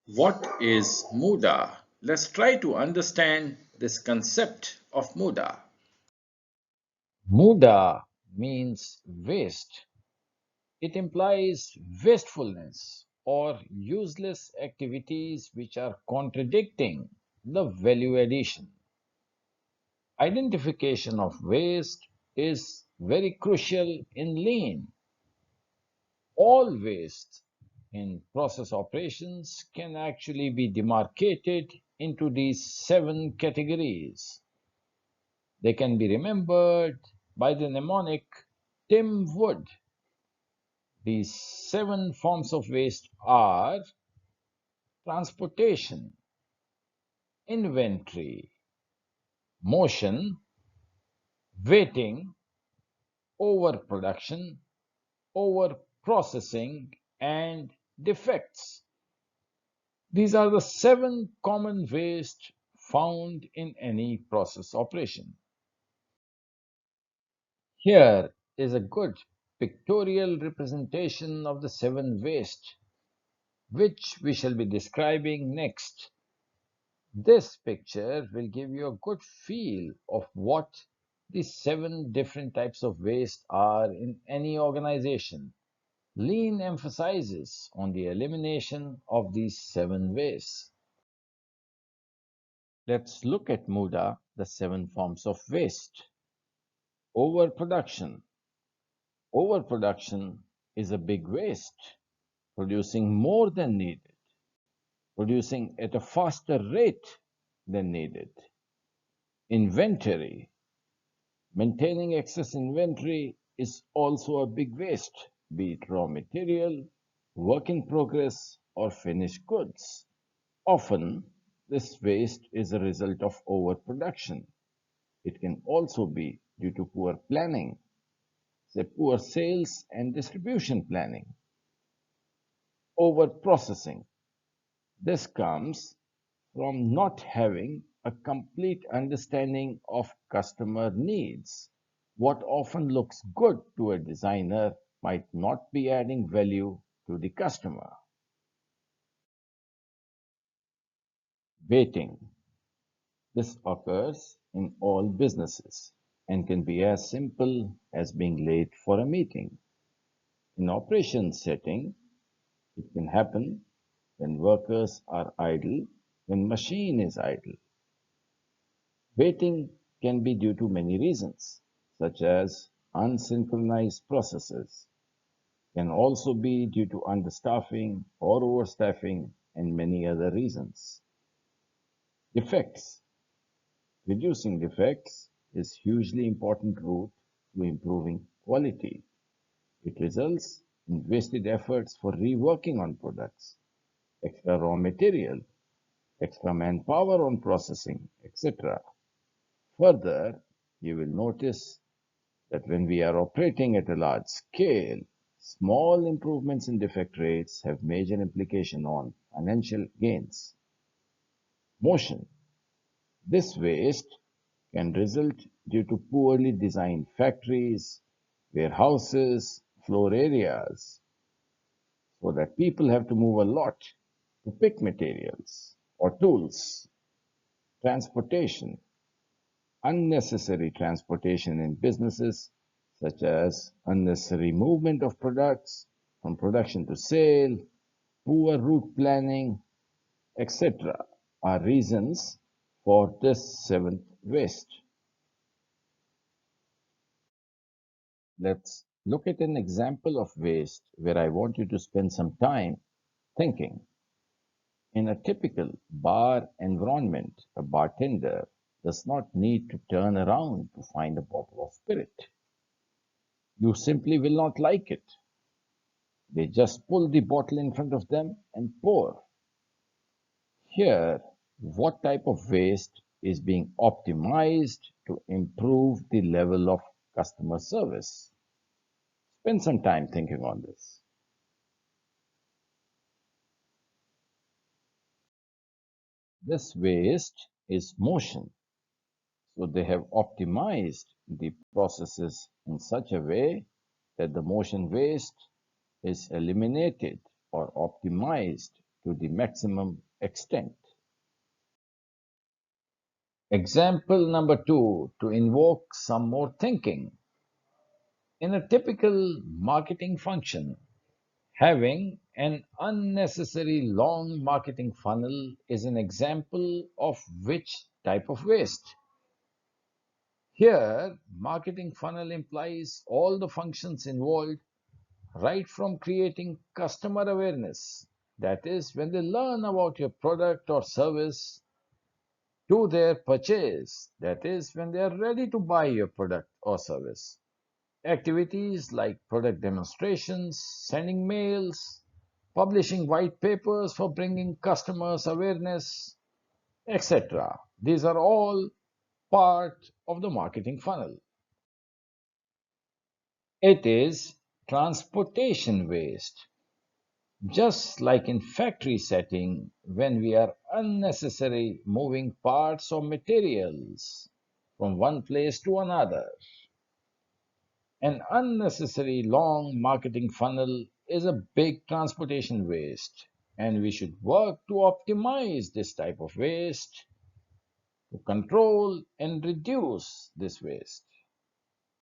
What is MUDA? Let's try to understand this concept of MUDA. MUDA means waste. It implies wastefulness or useless activities which are contradicting the value addition. Identification of waste is very crucial in lean. All waste in process operations can actually be demarcated into these seven categories. They can be remembered by the mnemonic Tim Wood. These seven forms of waste are transportation, inventory, motion, waiting, overproduction, overprocessing, and defects. These are the seven common waste found in any process operation. Here is a good pictorial representation of the seven waste, which we shall be describing next. This picture will give you a good feel of what the seven different types of waste are in any organization. Lean emphasizes on the elimination of these seven wastes. Let's look at MUDA, the seven forms of waste. Overproduction. Overproduction is a big waste, producing more than needed, producing at a faster rate than needed. Inventory. Maintaining excess inventory is also a big waste, be it raw material, work in progress, or finished goods. Often, this waste is a result of overproduction. It can also be due to poor planning, say poor sales and distribution planning. Overprocessing. This comes from not having a complete understanding of customer needs. What often looks good to a designer might not be adding value to the customer. Waiting. This occurs in all businesses and can be as simple as being late for a meeting. In operations setting, it can happen when workers are idle, when machine is idle. Waiting can be due to many reasons, such as unsynchronized processes, can also be due to understaffing or overstaffing and many other reasons. Defects. Reducing defects is hugely important route to improving quality. It results in wasted efforts for reworking on products, extra raw material, extra manpower on processing, etc. Further, you will notice that when we are operating at a large scale, small improvements in defect rates have major implication on financial gains. Motion. This waste can result due to poorly designed factories, warehouses, floor areas, so that people have to move a lot to pick materials or tools. Transportation. Unnecessary transportation in businesses, such as unnecessary movement of products from production to sale, poor route planning, etc., are reasons for this seventh waste. Let's look at an example of waste where I want you to spend some time thinking. In a typical bar environment, a bartender does not need to turn around to find a bottle of spirit. You simply will not like it. They just pull the bottle in front of them and pour. Here, what type of waste is being optimized to improve the level of customer service? Spend some time thinking on this. This waste is motion. So they have optimized the processes in such a way that the motion waste is eliminated or optimized to the maximum extent. Example number two to invoke some more thinking. In a typical marketing function, having an unnecessary long marketing funnel is an example of which type of waste? Here, marketing funnel implies all the functions involved, right from creating customer awareness, that is, when they learn about your product or service, to their purchase, that is, when they are ready to buy your product or service. Activities like product demonstrations, sending mails, publishing white papers for bringing customers awareness, etc. These are all part of the marketing funnel. It is transportation waste. Just like in factory setting, when we are unnecessary moving parts or materials from one place to another. An unnecessary long marketing funnel is a big transportation waste, and we should work to optimize this type of waste, to control and reduce this waste.